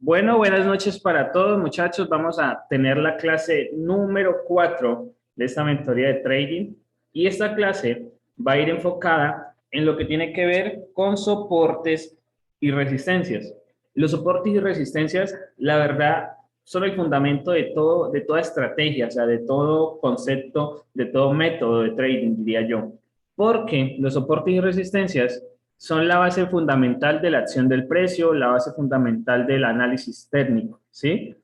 Bueno, buenas noches para todos, muchachos. Vamos a tener la clase número 4 de esta mentoría de trading. Y esta clase va a ir enfocada en lo que tiene que ver con soportes y resistencias. Los soportes y resistencias, la verdad, son el fundamento de todo, de toda estrategia, o sea, de todo concepto, de todo método de trading, diría yo. Porque los soportes y resistencias son la base fundamental de la acción del precio, la base fundamental del análisis técnico, ¿sí?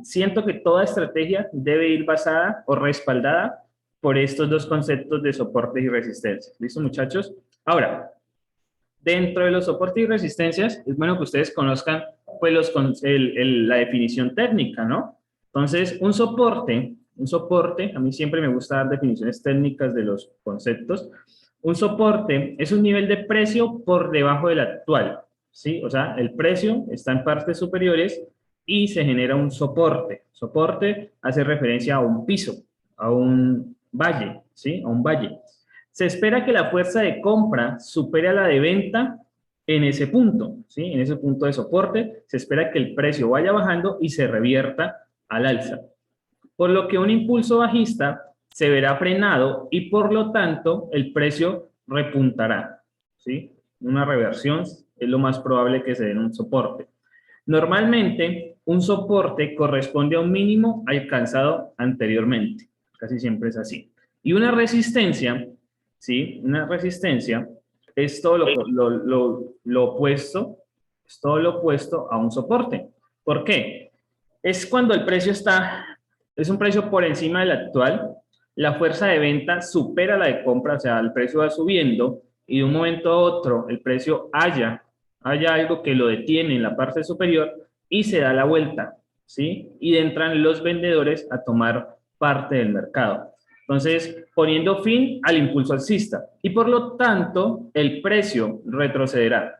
Siento que toda estrategia debe ir basada o respaldada por estos dos conceptos de soportes y resistencias. ¿Listo, muchachos? Ahora, dentro de los soportes y resistencias, es bueno que ustedes conozcan pues, la definición técnica, ¿no? Entonces, un soporte, a mí siempre me gusta dar definiciones técnicas de los conceptos. Un soporte es un nivel de precio por debajo del actual, ¿sí? O sea, el precio está en partes superiores y se genera un soporte. Soporte hace referencia a un piso, a un valle, ¿sí? A un valle. Se espera que la fuerza de compra supere a la de venta en ese punto, ¿sí? En ese punto de soporte, se espera que el precio vaya bajando y se revierta al alza. Por lo que un impulso bajista se verá frenado y por lo tanto el precio repuntará, ¿sí? Una reversión es lo más probable que se dé en un soporte. Normalmente, un soporte corresponde a un mínimo alcanzado anteriormente. Casi siempre es así. Y una resistencia, ¿sí? Una resistencia es todo lo opuesto, es todo lo opuesto a un soporte. ¿Por qué? Es cuando el precio es un precio por encima del actual, la fuerza de venta supera la de compra, o sea, el precio va subiendo y de un momento a otro el precio haya algo que lo detiene en la parte superior y se da la vuelta, ¿sí? Y entran los vendedores a tomar parte del mercado. Entonces, poniendo fin al impulso alcista y por lo tanto el precio retrocederá.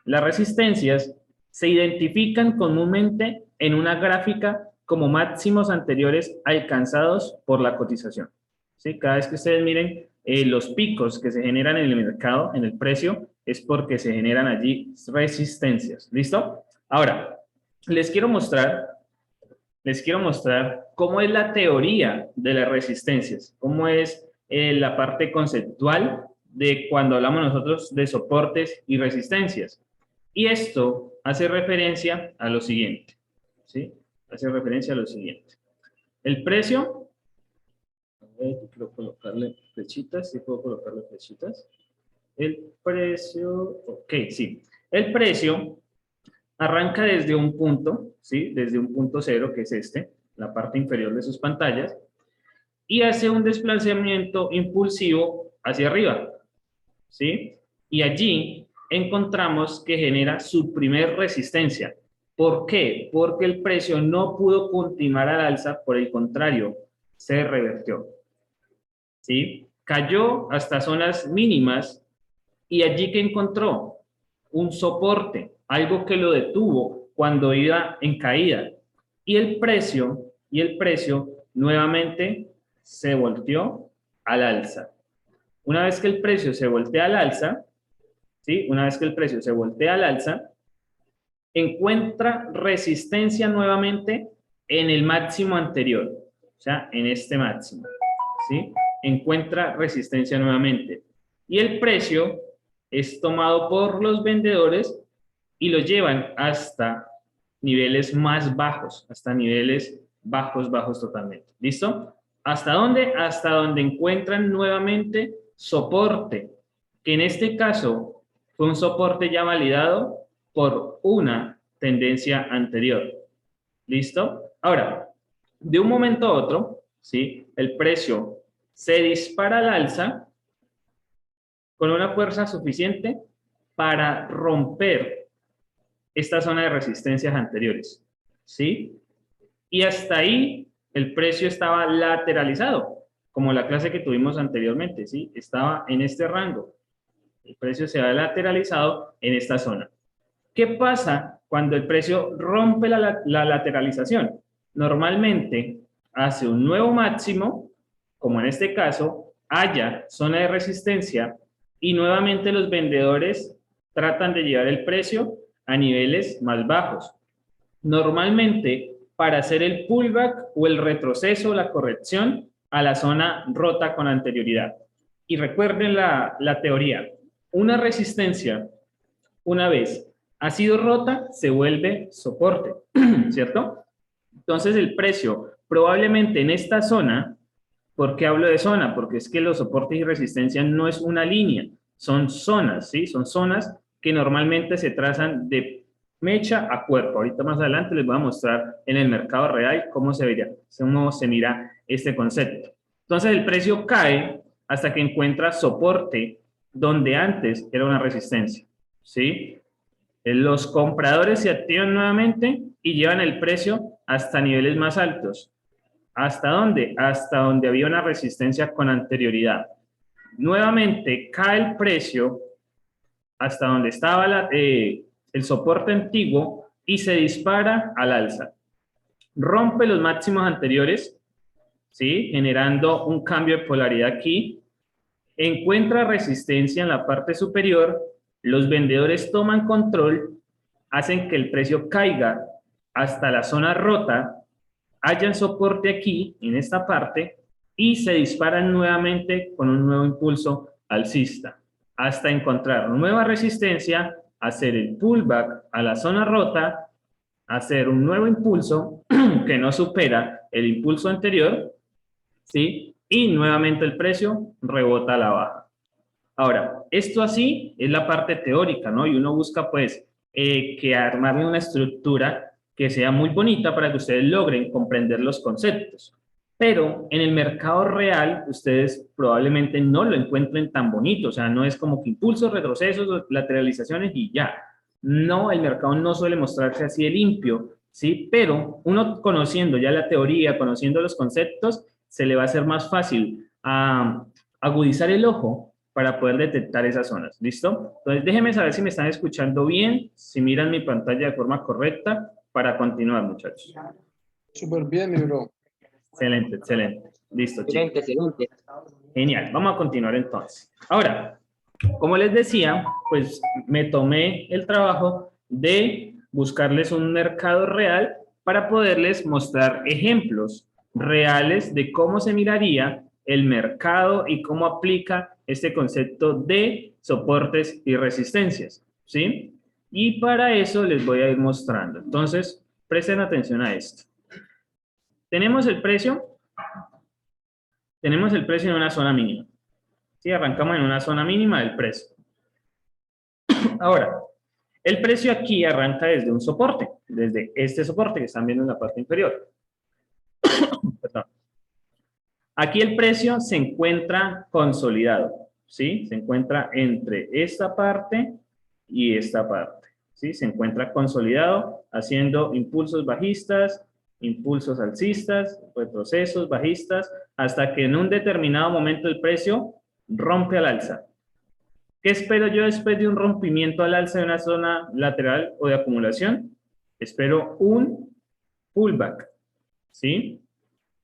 Las resistencias se identifican comúnmente en una gráfica como máximos anteriores alcanzados por la cotización. ¿Sí? Cada vez que ustedes miren los picos que se generan en el mercado, en el precio, es porque se generan allí resistencias. ¿Listo? Ahora, les quiero mostrar cómo es la teoría de las resistencias, cómo es la parte conceptual de cuando hablamos nosotros de soportes y resistencias. Y esto hace referencia a lo siguiente, ¿sí? Hace referencia a lo siguiente. El precio, a ver, quiero colocarle flechitas, ¿sí puedo colocarle flechitas? El precio, ok, sí. El precio arranca desde un punto, ¿sí? Desde un punto cero, que es este, la parte inferior de sus pantallas, y hace un desplazamiento impulsivo hacia arriba, ¿sí? Y allí encontramos que genera su primer resistencia. ¿Por qué? Porque el precio no pudo continuar al alza, por el contrario, se revertió, ¿sí? Cayó hasta zonas mínimas y allí que encontró un soporte, algo que lo detuvo cuando iba en caída. Y el precio nuevamente se volteó al alza. Una vez que el precio se voltea al alza, ¿sí? Una vez que el precio se voltea al alza, encuentra resistencia nuevamente en el máximo anterior, o sea, en este máximo, ¿sí? Encuentra resistencia nuevamente. Y el precio es tomado por los vendedores y lo llevan hasta niveles más bajos, hasta niveles bajos, bajos totalmente. ¿Listo? ¿Hasta dónde? Hasta donde encuentran nuevamente soporte, que en este caso fue un soporte ya validado por una tendencia anterior. ¿Listo? Ahora, de un momento a otro, ¿sí? El precio se dispara al alza con una fuerza suficiente para romper esta zona de resistencias anteriores, ¿sí? Y hasta ahí el precio estaba lateralizado, como la clase que tuvimos anteriormente, ¿sí? Estaba en este rango. El precio se ha lateralizado en esta zona. ¿Qué pasa cuando el precio rompe la lateralización? Normalmente hace un nuevo máximo, como en este caso, haya zona de resistencia y nuevamente los vendedores tratan de llevar el precio a niveles más bajos. Normalmente, para hacer el pullback o el retroceso o la corrección a la zona rota con anterioridad. Y recuerden la teoría. Una resistencia, una vez ha sido rota, se vuelve soporte, ¿cierto? Entonces el precio probablemente en esta zona, ¿por qué hablo de zona? Porque es que los soportes y resistencia no es una línea, son zonas, ¿sí? Son zonas que normalmente se trazan de mecha a cuerpo. Ahorita más adelante les voy a mostrar en el mercado real cómo se vería, cómo se mira este concepto. Entonces el precio cae hasta que encuentra soporte donde antes era una resistencia, ¿sí? Los compradores se activan nuevamente y llevan el precio hasta niveles más altos. ¿Hasta dónde? Hasta donde había una resistencia con anterioridad. Nuevamente cae el precio hasta donde estaba el soporte antiguo y se dispara al alza. Rompe los máximos anteriores, ¿sí? Generando un cambio de polaridad aquí. Encuentra resistencia en la parte superior, los vendedores toman control, hacen que el precio caiga hasta la zona rota, hayan soporte aquí, en esta parte, y se disparan nuevamente con un nuevo impulso alcista, hasta encontrar nueva resistencia, hacer el pullback a la zona rota, hacer un nuevo impulso que no supera el impulso anterior, ¿sí? Y nuevamente el precio rebota a la baja. Ahora, esto así es la parte teórica, ¿no? Y uno busca, pues, que armarle una estructura que sea muy bonita para que ustedes logren comprender los conceptos. Pero en el mercado real, ustedes probablemente no lo encuentren tan bonito. O sea, no es como que impulsos, retrocesos, lateralizaciones y ya. No, el mercado no suele mostrarse así de limpio, ¿sí? Pero uno conociendo ya la teoría, conociendo los conceptos, se le va a hacer más fácil agudizar el ojo para poder detectar esas zonas. ¿Listo? Entonces, déjenme saber si me están escuchando bien, si miran mi pantalla de forma correcta para continuar, muchachos. Súper bien, mi bro. Excelente, excelente. Listo, chicos. Excelente, excelente. Genial. Vamos a continuar entonces. Ahora, como les decía, pues me tomé el trabajo de buscarles un mercado real para poderles mostrar ejemplos reales de cómo se miraría el mercado y cómo aplica este concepto de soportes y resistencias, ¿sí? Y para eso les voy a ir mostrando. Entonces, presten atención a esto. Tenemos el precio en una zona mínima. ¿Sí? Arrancamos en una zona mínima del precio. Ahora, el precio aquí arranca desde un soporte, desde este soporte que están viendo en la parte inferior. Perdón. Aquí el precio se encuentra consolidado, ¿sí? Se encuentra entre esta parte y esta parte, ¿sí? Se encuentra consolidado haciendo impulsos bajistas, impulsos alcistas, retrocesos bajistas, hasta que en un determinado momento el precio rompe al alza. ¿Qué espero yo después de un rompimiento al alza de una zona lateral o de acumulación? Espero un pullback, ¿sí?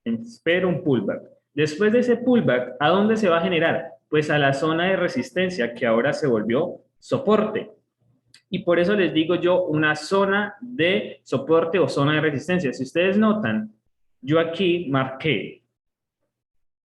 Espero un pullback. Después de ese pullback, ¿a dónde se va a generar? Pues a la zona de resistencia que ahora se volvió soporte. Y por eso les digo yo una zona de soporte o zona de resistencia. Si ustedes notan, yo aquí marqué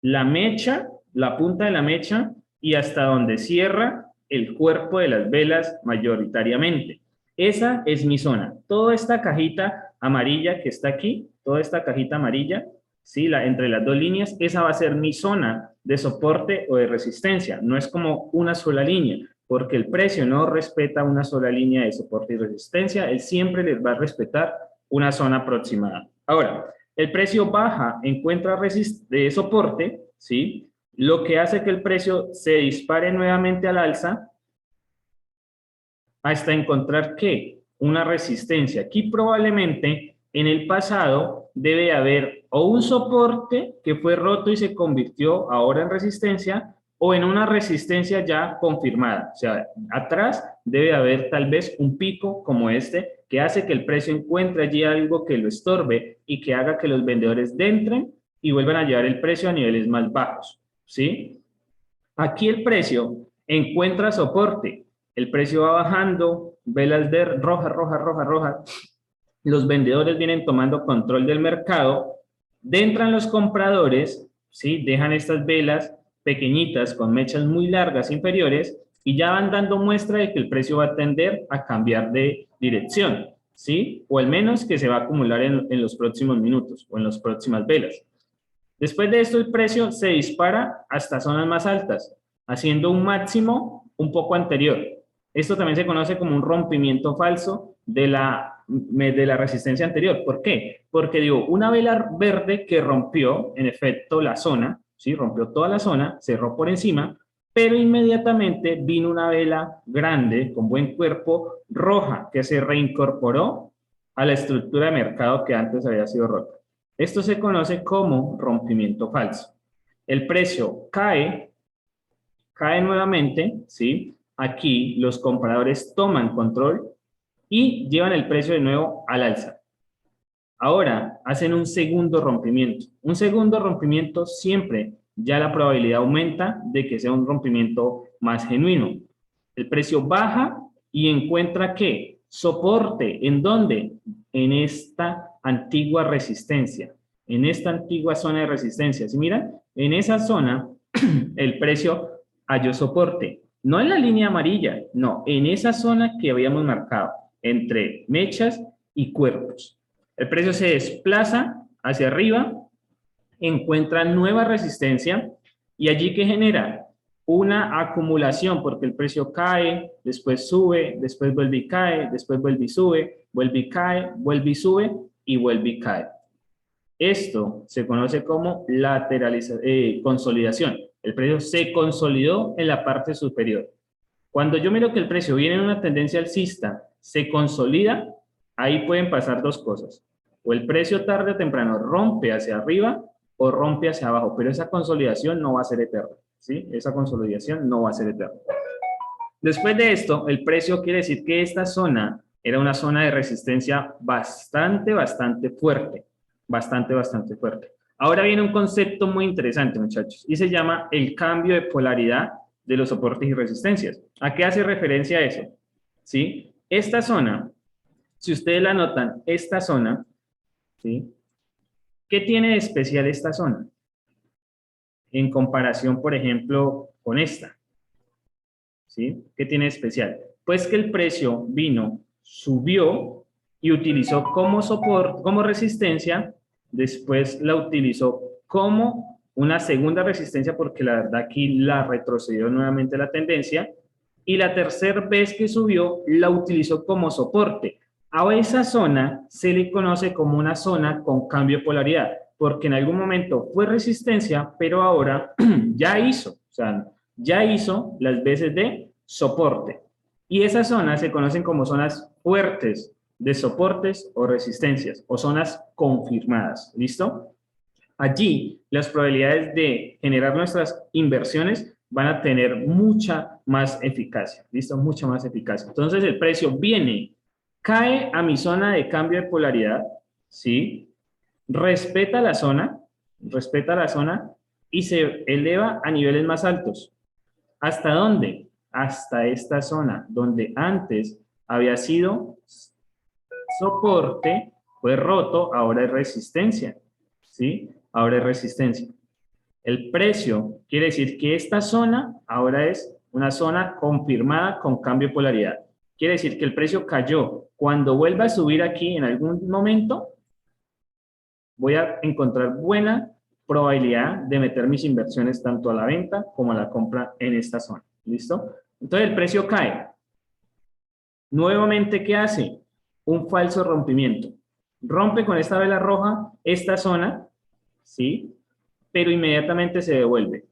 la mecha, la punta de la mecha y hasta donde cierra el cuerpo de las velas mayoritariamente. Esa es mi zona. Toda esta cajita amarilla que está aquí, toda esta cajita amarilla, ¿sí? Entre las dos líneas, esa va a ser mi zona de soporte o de resistencia. No es como una sola línea, porque el precio no respeta una sola línea de soporte y resistencia. Él siempre les va a respetar una zona aproximada. Ahora, el precio baja, encuentra soporte, ¿sí? Lo que hace que el precio se dispare nuevamente al alza hasta encontrar que una resistencia. Aquí probablemente en el pasado debe haber o un soporte que fue roto y se convirtió ahora en resistencia o en una resistencia ya confirmada. O sea, atrás debe haber tal vez un pico como este que hace que el precio encuentre allí algo que lo estorbe y que haga que los vendedores entren y vuelvan a llevar el precio a niveles más bajos, ¿sí? Aquí el precio encuentra soporte, el precio va bajando, velas de roja, roja, roja, roja, los vendedores vienen tomando control del mercado, entran los compradores, ¿sí? Dejan estas velas pequeñitas con mechas muy largas inferiores y ya van dando muestra de que el precio va a tender a cambiar de dirección, ¿sí? O al menos que se va a acumular en los próximos minutos o en las próximas velas. Después de esto, el precio se dispara hasta zonas más altas, haciendo un máximo un poco anterior. Esto también se conoce como un rompimiento falso de la resistencia anterior. ¿Por qué? Porque digo, una vela verde que rompió, en efecto, la zona, ¿sí? Rompió toda la zona, cerró por encima, pero inmediatamente vino una vela grande, con buen cuerpo, roja, que se reincorporó a la estructura de mercado que antes había sido rota. Esto se conoce como rompimiento falso. El precio cae nuevamente, ¿sí? Aquí los compradores toman control y llevan el precio de nuevo al alza. Ahora hacen un segundo rompimiento. Un segundo rompimiento siempre ya la probabilidad aumenta de que sea un rompimiento más genuino. El precio baja y encuentra ¿qué? Soporte. ¿En dónde? En esta antigua resistencia. En esta antigua zona de resistencia. ¿Sí miran? En esa zona el precio halló soporte. No en la línea amarilla, no, en esa zona que habíamos marcado, entre mechas y cuerpos. El precio se desplaza hacia arriba, encuentra nueva resistencia y allí que genera una acumulación porque el precio cae, después sube, después vuelve y cae, después vuelve y sube, vuelve y cae, vuelve y sube y vuelve y cae. Esto se conoce como consolidación. El precio se consolidó en la parte superior. Cuando yo miro que el precio viene en una tendencia alcista, se consolida, ahí pueden pasar dos cosas. O el precio tarde o temprano rompe hacia arriba o rompe hacia abajo, pero esa consolidación no va a ser eterna, ¿sí? Esa consolidación no va a ser eterna. Después de esto, el precio quiere decir que esta zona era una zona de resistencia bastante fuerte, bastante fuerte. Ahora viene un concepto muy interesante, muchachos, y se llama el cambio de polaridad de los soportes y resistencias. ¿A qué hace referencia eso? ¿Sí? Esta zona, si ustedes la notan, esta zona, ¿sí? ¿Qué tiene de especial esta zona? En comparación, por ejemplo, con esta. ¿Sí? ¿Qué tiene de especial? Pues que el precio vino, subió y utilizó como soporte, como resistencia, después la utilizó como una segunda resistencia porque la verdad aquí la retrocedió nuevamente la tendencia y la tercera vez que subió la utilizó como soporte. A esa zona se le conoce como una zona con cambio de polaridad porque en algún momento fue resistencia, pero ahora ya hizo, o sea, ya hizo las veces de soporte. Y esas zonas se conocen como zonas fuertes de soportes o resistencias o zonas confirmadas. ¿Listo? Allí las probabilidades de generar nuestras inversiones van a tener mucha más eficacia. ¿Listo? Mucha más eficacia. Entonces el precio viene, cae a mi zona de cambio de polaridad, ¿sí? Respeta la zona y se eleva a niveles más altos. ¿Hasta dónde? Hasta esta zona, donde antes había sido soporte, fue roto, ahora es resistencia, ¿sí? Ahora es resistencia. El precio quiere decir que esta zona ahora es una zona confirmada con cambio de polaridad. Quiere decir que el precio cayó. Cuando vuelva a subir aquí en algún momento, voy a encontrar buena probabilidad de meter mis inversiones tanto a la venta como a la compra en esta zona. ¿Listo? Entonces el precio cae. Nuevamente, ¿qué hace? Un falso rompimiento. Rompe con esta vela roja esta zona, ¿sí? Pero inmediatamente se devuelve.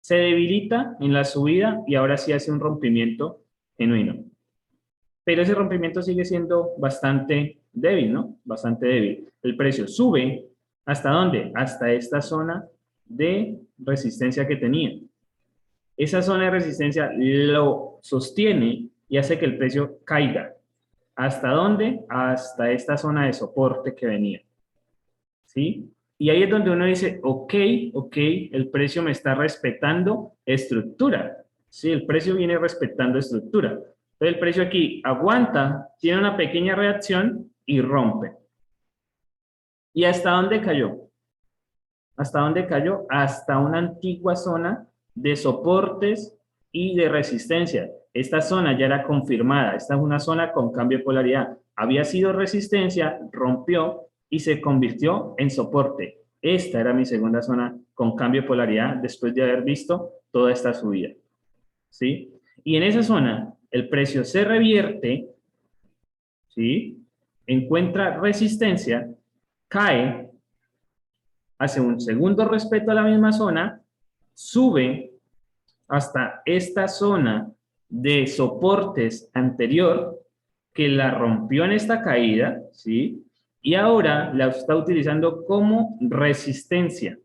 Se debilita en la subida y ahora sí hace un rompimiento genuino. Pero ese rompimiento sigue siendo bastante débil, ¿no? Bastante débil. El precio sube, ¿hasta dónde? Hasta esta zona de resistencia que tenía. Esa zona de resistencia lo sostiene y hace que el precio caiga. ¿Hasta dónde? Hasta esta zona de soporte que venía. ¿Sí? Y ahí es donde uno dice, ok, el precio me está respetando estructura. Sí, el precio viene respetando estructura. Entonces el precio aquí aguanta, tiene una pequeña reacción y rompe. ¿Y hasta dónde cayó? ¿Hasta dónde cayó? Hasta una antigua zona de soportes y de resistencia. Esta zona ya era confirmada. Esta es una zona con cambio de polaridad. Había sido resistencia, rompió y se convirtió en soporte. Esta era mi segunda zona con cambio de polaridad después de haber visto toda esta subida. ¿Sí? Y en esa zona el precio se revierte, ¿sí? Encuentra resistencia, cae, hace un segundo respeto a la misma zona, sube hasta esta zona de soportes anterior que la rompió en esta caída, ¿sí? Y ahora la está utilizando como resistencia.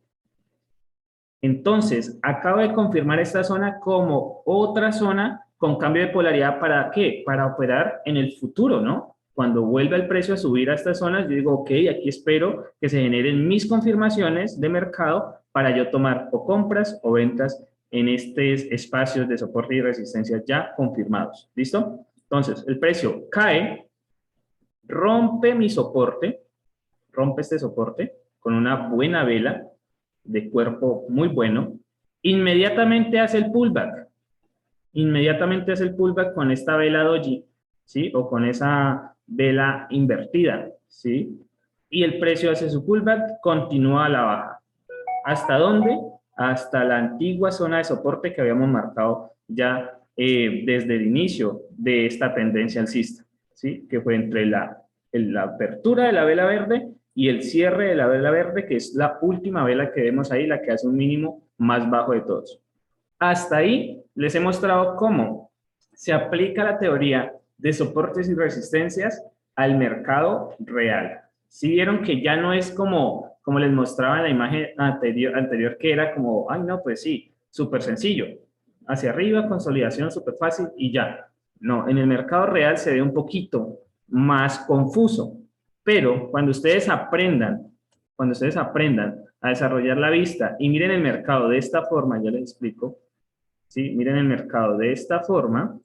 Entonces, acabo de confirmar esta zona como otra zona con cambio de polaridad. ¿Para qué? Para operar en el futuro, ¿no? Cuando vuelva el precio a subir a estas zonas, yo digo, ok, aquí espero que se generen mis confirmaciones de mercado para yo tomar o compras o ventas en estos espacios de soporte y resistencia ya confirmados. ¿Listo? Entonces, el precio cae, rompe mi soporte, rompe este soporte con una buena vela de cuerpo muy bueno, inmediatamente hace el pullback. Inmediatamente hace el pullback con esta vela doji, ¿sí? O con esa vela invertida, ¿sí? Y el precio hace su pullback, continúa a la baja. ¿Hasta dónde? Hasta la antigua zona de soporte que habíamos marcado ya desde el inicio de esta tendencia alcista, ¿sí? Que fue entre la apertura de la vela verde y el cierre de la vela verde, que es la última vela que vemos ahí, la que hace un mínimo más bajo de todos. Hasta ahí les he mostrado cómo se aplica la teoría de soportes y resistencias al mercado real. Si vieron que ya no es como les mostraba en la imagen anterior que era como, ay no, pues sí, súper sencillo. Hacia arriba, consolidación súper fácil y ya. No, en el mercado real se ve un poquito más confuso. Pero cuando ustedes aprendan a desarrollar la vista y miren el mercado de esta forma, ya les explico, ¿sí? Miren el mercado de esta forma,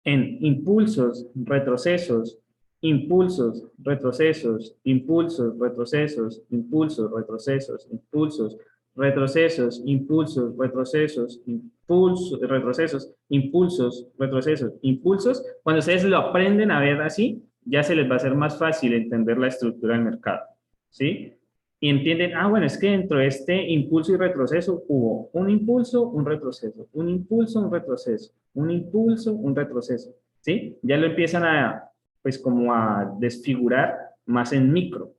en impulsos, retrocesos, impulsos, retrocesos, impulsos, retrocesos, impulsos, retrocesos, impulsos, retrocesos, impulsos, retrocesos, impulsos, retrocesos, impulsos, retrocesos, impulsos. Cuando ustedes lo aprenden a ver así, ya se les va a hacer más fácil entender la estructura del mercado, ¿sí? Y entienden, ah, bueno, es que dentro de este impulso y retroceso hubo un impulso, un retroceso, un impulso, un retroceso, un impulso, un retroceso, ¿sí? Ya lo empiezan a, pues como a desfigurar más en micro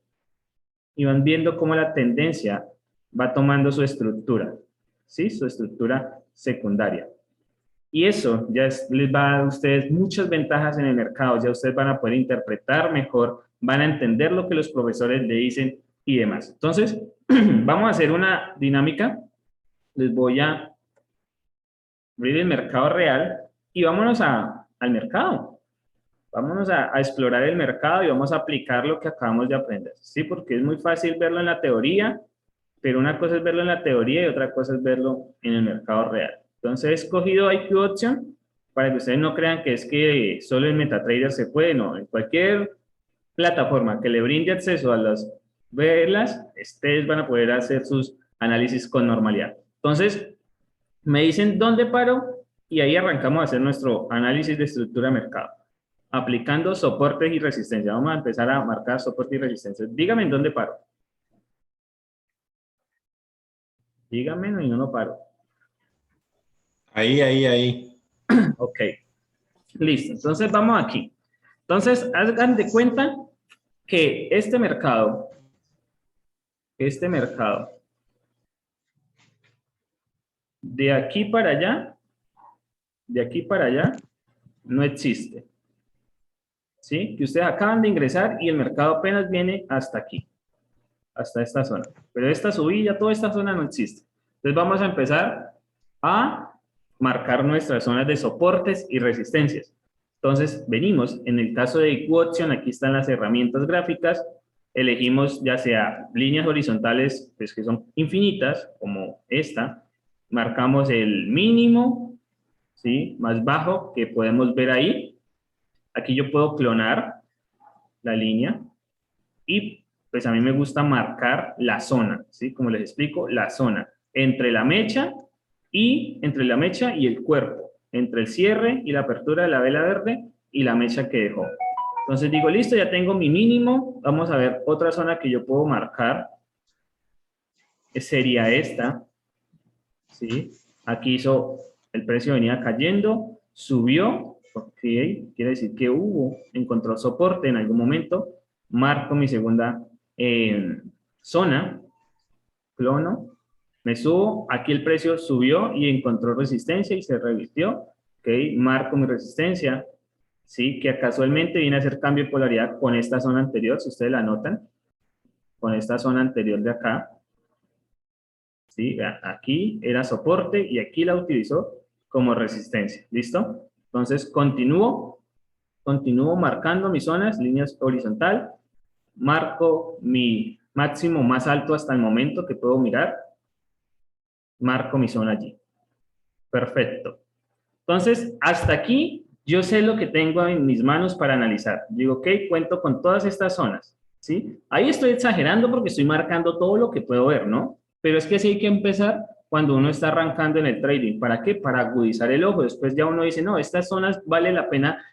y van viendo cómo la tendencia va tomando su estructura, ¿sí? Su estructura secundaria. Y eso ya les va a dar a ustedes muchas ventajas en el mercado, ya ustedes van a poder interpretar mejor, van a entender lo que los profesores le dicen y demás. Entonces, vamos a hacer una dinámica. Les voy a abrir el mercado real y vámonos al mercado. Vámonos a explorar el mercado y vamos a aplicar lo que acabamos de aprender. Sí, porque es muy fácil verlo en la teoría, pero una cosa es verlo en la teoría y otra cosa es verlo en el mercado real. Entonces he escogido IQ Option para que ustedes no crean que es que solo en MetaTrader se puede, no, en cualquier plataforma que le brinde acceso a las velas, ustedes van a poder hacer sus análisis con normalidad. Entonces, me dicen dónde paro y ahí arrancamos a hacer nuestro análisis de estructura de mercado, aplicando soportes y resistencia. Vamos a empezar a marcar soporte y resistencia. Dígame en dónde paro. Dígame y no paro. Ahí. Ok, listo. Entonces vamos aquí. Entonces, hagan de cuenta que este mercado, de aquí para allá, no existe. ¿Sí? Que ustedes acaban de ingresar y el mercado apenas viene hasta aquí, hasta esta zona. Pero esta subida, toda esta zona no existe. Entonces vamos a empezar a marcar nuestras zonas de soportes y resistencias. Entonces venimos, en el caso de IQ Option, aquí están las herramientas gráficas, elegimos ya sea líneas horizontales, pues que son infinitas, como esta, marcamos el mínimo, ¿sí? Más bajo que podemos ver ahí. Aquí yo puedo clonar la línea y pues a mí me gusta marcar la zona, ¿sí? Como les explico, la zona entre la mecha y el cuerpo, entre el cierre y la apertura de la vela verde y la mecha que dejó. Entonces digo, listo, ya tengo mi mínimo. Vamos a ver otra zona que yo puedo marcar, que sería esta, ¿sí? Aquí el precio venía cayendo, subió, ok, quiere decir que encontró soporte en algún momento, marco mi segunda zona, clono, me subo, aquí el precio subió y encontró resistencia y se revirtió, ok, marco mi resistencia, ¿sí? Que casualmente viene a hacer cambio de polaridad con esta zona anterior, si ustedes la notan, con esta zona anterior de acá, ¿sí? Aquí era soporte y aquí la utilizó como resistencia, ¿listo? Entonces continúo marcando mis zonas, líneas horizontal, marco mi máximo más alto hasta el momento que puedo mirar, marco mi zona allí. Perfecto. Entonces, hasta aquí yo sé lo que tengo en mis manos para analizar. Digo, ok, cuento con todas estas zonas, ¿sí? Ahí estoy exagerando porque estoy marcando todo lo que puedo ver, ¿no? Pero es que sí hay que empezar cuando uno está arrancando en el trading. ¿Para qué? Para agudizar el ojo. Después ya uno dice, no, estas zonas vale la pena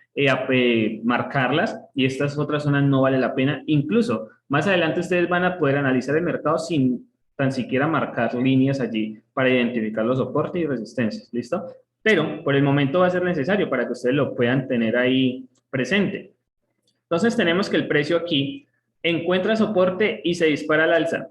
marcarlas y estas otras zonas no vale la pena. Incluso más adelante ustedes van a poder analizar el mercado sin tan siquiera marcar líneas allí para identificar los soportes y resistencias, ¿listo? Pero por el momento va a ser necesario para que ustedes lo puedan tener ahí presente. Entonces tenemos que el precio aquí encuentra soporte y se dispara al alza,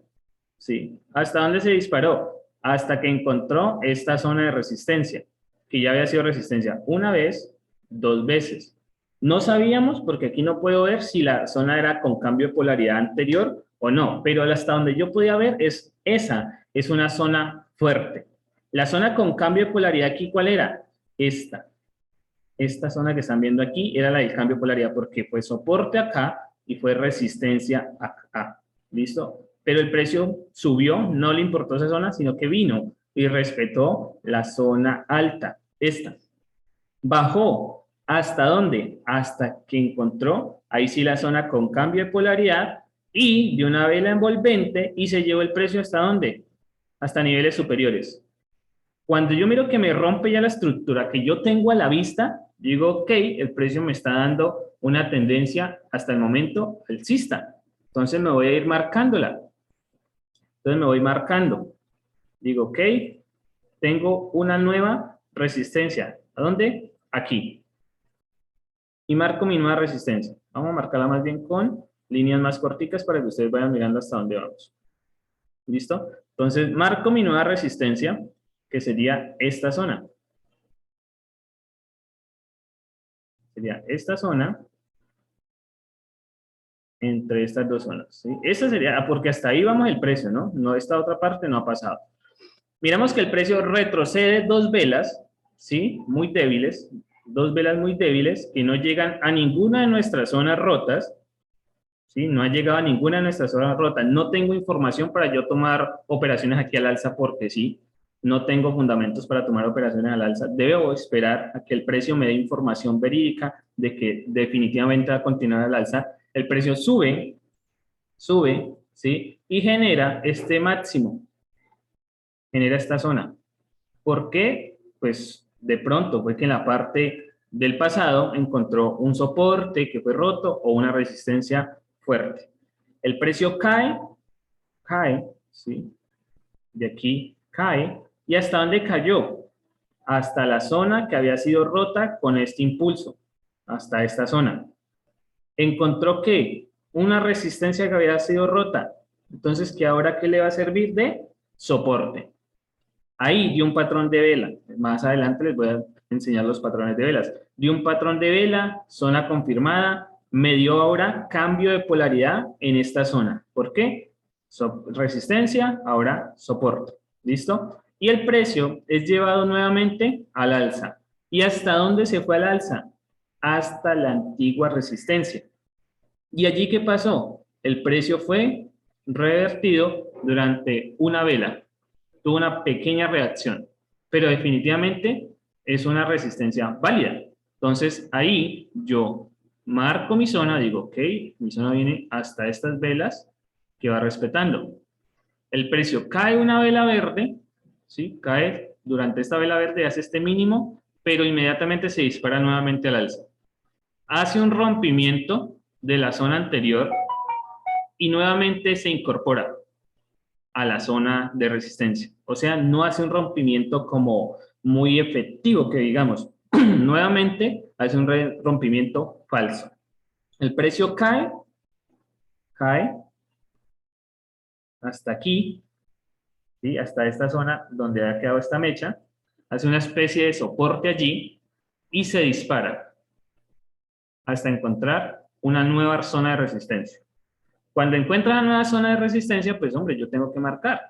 ¿sí? ¿Hasta dónde se disparó? Hasta que encontró esta zona de resistencia, que ya había sido resistencia una vez, dos veces. No sabíamos, porque aquí no puedo ver si la zona era con cambio de polaridad anterior o no, pero hasta donde yo podía ver es una zona fuerte. La zona con cambio de polaridad aquí, ¿cuál era? Esta zona que están viendo aquí era la del cambio de polaridad porque fue soporte acá y fue resistencia acá. ¿Listo? Pero el precio subió, no le importó esa zona, sino que vino y respetó la zona alta, esta. Bajó, ¿hasta dónde? Hasta que encontró, ahí sí la zona con cambio de polaridad y de una vela envolvente y se llevó el precio ¿hasta dónde? Hasta niveles superiores. Cuando yo miro que me rompe ya la estructura que yo tengo a la vista, digo, ok, el precio me está dando una tendencia hasta el momento alcista. Entonces me voy a ir marcándola. Entonces me voy marcando. Digo, ok, tengo una nueva resistencia. ¿A dónde? Aquí. Y marco mi nueva resistencia. Vamos a marcarla más bien con líneas más corticas para que ustedes vayan mirando hasta dónde vamos. ¿Listo? Entonces marco mi nueva resistencia, que sería esta zona. Sería esta zona entre estas dos zonas, ¿sí? Esta sería, porque hasta ahí vamos el precio, ¿no? No, esta otra parte no ha pasado. Miramos que el precio retrocede dos velas, ¿sí? Muy débiles, dos velas muy débiles que no llegan a ninguna de nuestras zonas rotas, ¿sí? No ha llegado a ninguna de nuestras zonas rotas. No tengo información para yo tomar operaciones aquí al alza porque sí, no tengo fundamentos para tomar operaciones al alza. Debo esperar a que el precio me dé información verídica de que definitivamente va a continuar al alza. El precio sube, ¿sí? Y genera este máximo, genera esta zona. ¿Por qué? Pues de pronto fue que en la parte del pasado encontró un soporte que fue roto o una resistencia fuerte. El precio cae, ¿sí? De aquí cae. ¿Y hasta dónde cayó? Hasta la zona que había sido rota con este impulso, hasta esta zona. Encontró que una resistencia que había sido rota, entonces que ahora ¿qué le va a servir de soporte? Ahí dio un patrón de vela. Más adelante les voy a enseñar los patrones de velas. Dio un patrón de vela, zona confirmada, me dio ahora cambio de polaridad en esta zona. ¿Por qué? Resistencia, ahora soporte. ¿Listo? Y el precio es llevado nuevamente al alza. ¿Y hasta dónde se fue al alza? Hasta la antigua resistencia. ¿Y allí qué pasó? El precio fue revertido durante una vela. Tuvo una pequeña reacción, pero definitivamente es una resistencia válida. Entonces, ahí yo marco mi zona, digo, ok, mi zona viene hasta estas velas que va respetando. El precio cae una vela verde, ¿sí? Cae durante esta vela verde, hace este mínimo, pero inmediatamente se dispara nuevamente al alza. Hace un rompimiento de la zona anterior y nuevamente se incorpora a la zona de resistencia. O sea, no hace un rompimiento como muy efectivo, que digamos. Nuevamente hace un rompimiento falso. El precio cae hasta aquí, ¿sí? Hasta esta zona donde ha quedado esta mecha, hace una especie de soporte allí y se dispara hasta encontrar una nueva zona de resistencia. Cuando encuentra la nueva zona de resistencia, pues hombre, yo tengo que marcar.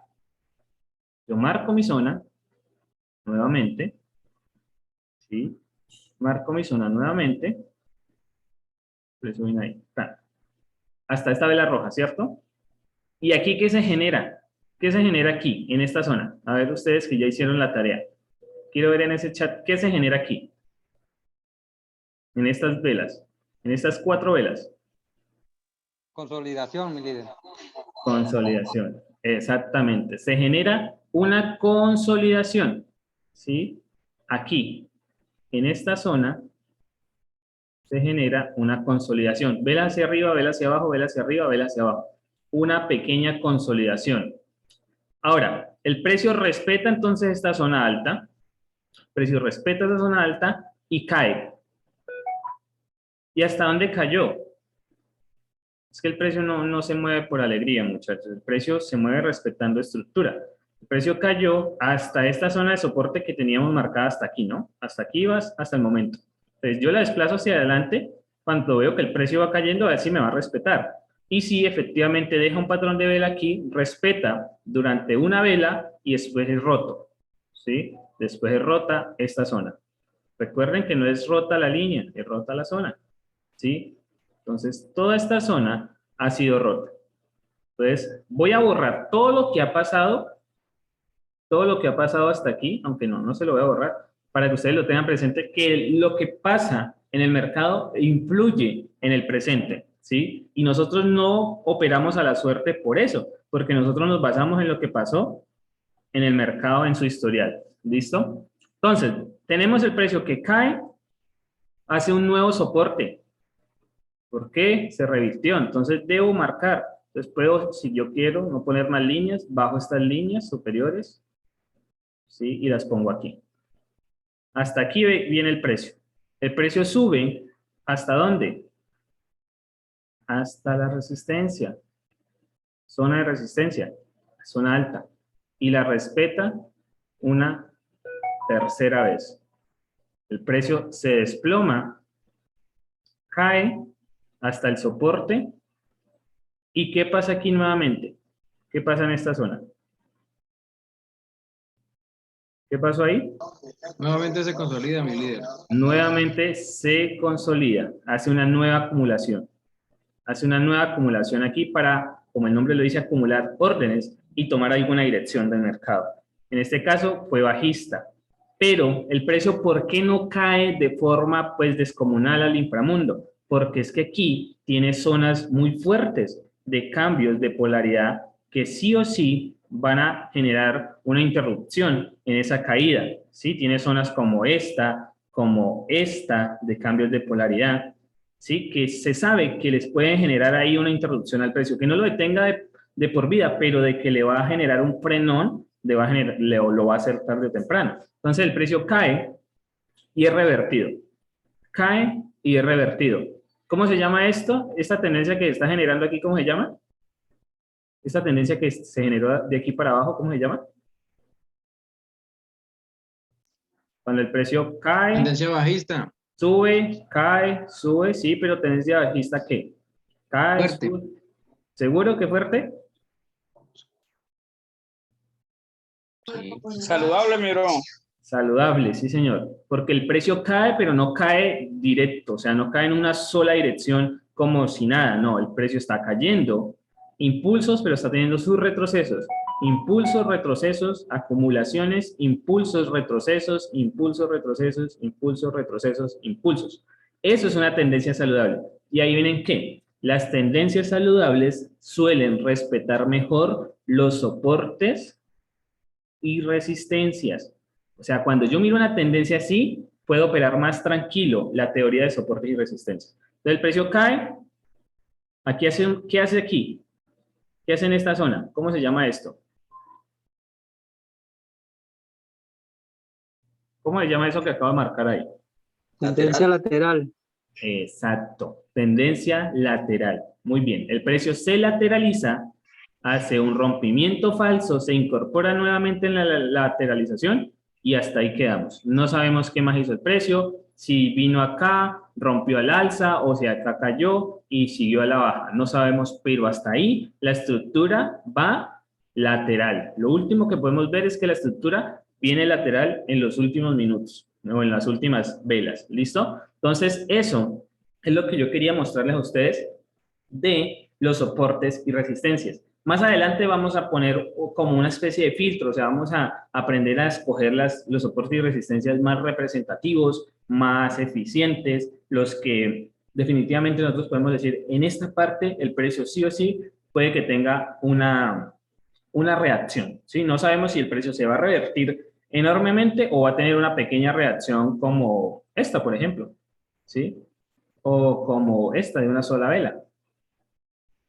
Yo marco mi zona nuevamente, ¿sí? Marco mi zona nuevamente, pues viene ahí, hasta esta vela roja, ¿cierto? ¿Y aquí qué se genera? ¿Qué se genera aquí, en esta zona? A ver ustedes que ya hicieron la tarea. Quiero ver en ese chat qué se genera aquí, en estas velas, en estas 4 velas. Consolidación, mi líder. Consolidación, exactamente. Se genera una consolidación, ¿sí? Aquí, en esta zona, se genera una consolidación. Vela hacia arriba, vela hacia abajo, vela hacia arriba, vela hacia abajo. Una pequeña consolidación. Ahora, el precio respeta entonces esta zona alta. El precio respeta esa zona alta y cae. ¿Y hasta dónde cayó? Es que el precio no se mueve por alegría, muchachos. El precio se mueve respetando estructura. El precio cayó hasta esta zona de soporte que teníamos marcada hasta aquí, ¿no? Hasta aquí vas, hasta el momento. Entonces yo la desplazo hacia adelante cuando veo que el precio va cayendo, a ver si me va a respetar. Y si efectivamente deja un patrón de vela aquí, respeta durante una vela y después es roto, ¿sí? Después es rota esta zona. Recuerden que no es rota la línea, es rota la zona, ¿sí? Entonces, toda esta zona ha sido rota. Entonces, voy a borrar todo lo que ha pasado hasta aquí, aunque no se lo voy a borrar, para que ustedes lo tengan presente, que lo que pasa en el mercado influye en el presente, ¿sí? Y nosotros no operamos a la suerte por eso, porque nosotros nos basamos en lo que pasó en el mercado, en su historial. ¿Listo? Entonces, tenemos el precio que cae, hace un nuevo soporte. ¿Por qué? Se revirtió. Entonces, debo marcar. Entonces, puedo, si yo quiero, no poner más líneas, bajo estas líneas superiores, ¿sí? Y las pongo aquí. Hasta aquí viene el precio. El precio sube, ¿hasta dónde? Hasta la resistencia. Zona de resistencia, zona alta. Y la respeta una tercera vez. El precio se desploma, cae hasta el soporte. ¿Y qué pasa aquí nuevamente? ¿Qué pasa en esta zona? ¿Qué pasó ahí? Nuevamente se consolida, mi líder. Nuevamente se consolida, hace una nueva acumulación. Hace una nueva acumulación aquí para, como el nombre lo dice, acumular órdenes y tomar alguna dirección del mercado. En este caso fue bajista, pero el precio, ¿por qué no cae de forma pues descomunal al inframundo? Porque es que aquí tiene zonas muy fuertes de cambios de polaridad que sí o sí van a generar una interrupción en esa caída, ¿sí? Tiene zonas como esta de cambios de polaridad, ¿sí? Que se sabe que les pueden generar ahí una interrupción al precio, que no lo detenga de por vida, pero de que le va a generar un frenón, lo va a hacer tarde o temprano. Entonces el precio cae y es revertido. Cae y es revertido. ¿Cómo se llama esto? Esta tendencia que está generando aquí, ¿cómo se llama? Esta tendencia que se generó de aquí para abajo, ¿cómo se llama? Cuando el precio cae, Tendencia bajista. sube, cae, sube, sí, pero tendencia bajista, ¿qué? Cae, Fuerte. sube. ¿Seguro que fuerte? Sí. Saludable, mi bro. Saludable, sí, señor. Porque el precio cae, pero no cae directo, o sea, no cae en una sola dirección como si nada, no, el precio está cayendo. Impulsos, pero está teniendo sus retrocesos. impulsos, retrocesos, acumulaciones, impulsos, retrocesos, impulsos, retrocesos, impulsos, retrocesos, impulsos. Eso es una tendencia saludable. Y ahí vienen qué. Las tendencias saludables suelen respetar mejor los soportes y resistencias. O sea, cuando yo miro una tendencia así, puedo operar más tranquilo la teoría de soportes y resistencias. Entonces el precio cae. Aquí ¿qué hace aquí? ¿Qué hace en esta zona? ¿Cómo se llama esto? ¿Cómo se llama eso que acabo de marcar ahí? Tendencia lateral. Exacto, tendencia lateral. Muy bien, el precio se lateraliza, hace un rompimiento falso, se incorpora nuevamente en la lateralización y hasta ahí quedamos. No sabemos qué más hizo el precio, si vino acá, rompió al alza o si acá cayó y siguió a la baja. No sabemos, pero hasta ahí la estructura va lateral. Lo último que podemos ver es que la estructura viene lateral en los últimos minutos o en las últimas velas. ¿Listo? Entonces, eso es lo que yo quería mostrarles a ustedes de los soportes y resistencias. Más adelante vamos a poner como una especie de filtro, o sea, vamos a aprender a escoger los soportes y resistencias más representativos, más eficientes, los que definitivamente nosotros podemos decir, en esta parte el precio sí o sí puede que tenga una reacción, ¿sí? No sabemos si el precio se va a revertir enormemente o va a tener una pequeña reacción como esta, por ejemplo, ¿sí? O como esta de una sola vela.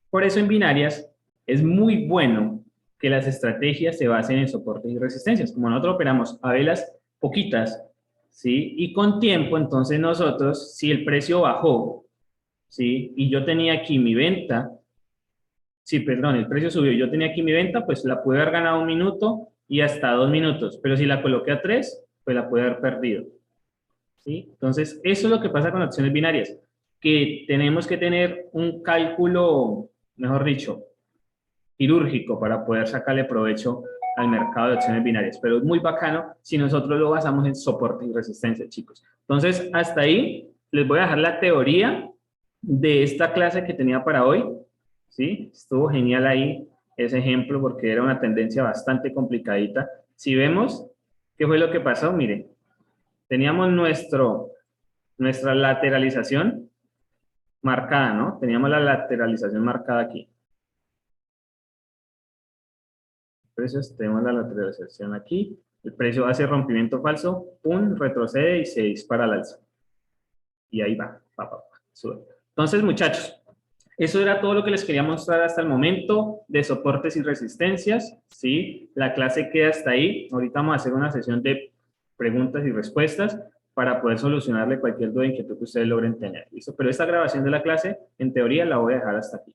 Por eso en binarias es muy bueno que las estrategias se basen en soportes y resistencias. Como nosotros operamos a velas poquitas, ¿sí? Y con tiempo, entonces nosotros, si el precio bajó, ¿sí? Y yo tenía aquí mi venta, sí, perdón, el precio subió, yo tenía aquí mi venta, pues la pude haber ganado 1 minuto y hasta 2 minutos, pero si la coloqué a 3, pues la pude haber perdido. ¿Sí? Entonces, eso es lo que pasa con acciones binarias, que tenemos que tener un cálculo, mejor dicho, quirúrgico para poder sacarle provecho al mercado de acciones binarias. Pero es muy bacano si nosotros lo basamos en soporte y resistencia, chicos. Entonces, hasta ahí les voy a dejar la teoría de esta clase que tenía para hoy. ¿Sí? Estuvo genial ahí ese ejemplo porque era una tendencia bastante complicadita. Si vemos, ¿qué fue lo que pasó? Miren, teníamos nuestra lateralización marcada, ¿no? Teníamos la lateralización marcada aquí. Precios, tenemos la lateralización aquí. El precio hace rompimiento falso, pum, retrocede y se dispara al alza. Y ahí va, sube. Entonces, muchachos, eso era todo lo que les quería mostrar hasta el momento de soportes y resistencias, ¿sí? La clase queda hasta ahí. Ahorita vamos a hacer una sesión de preguntas y respuestas para poder solucionarle cualquier duda o inquietud que ustedes logren tener, ¿listo? Pero esta grabación de la clase, en teoría, la voy a dejar hasta aquí.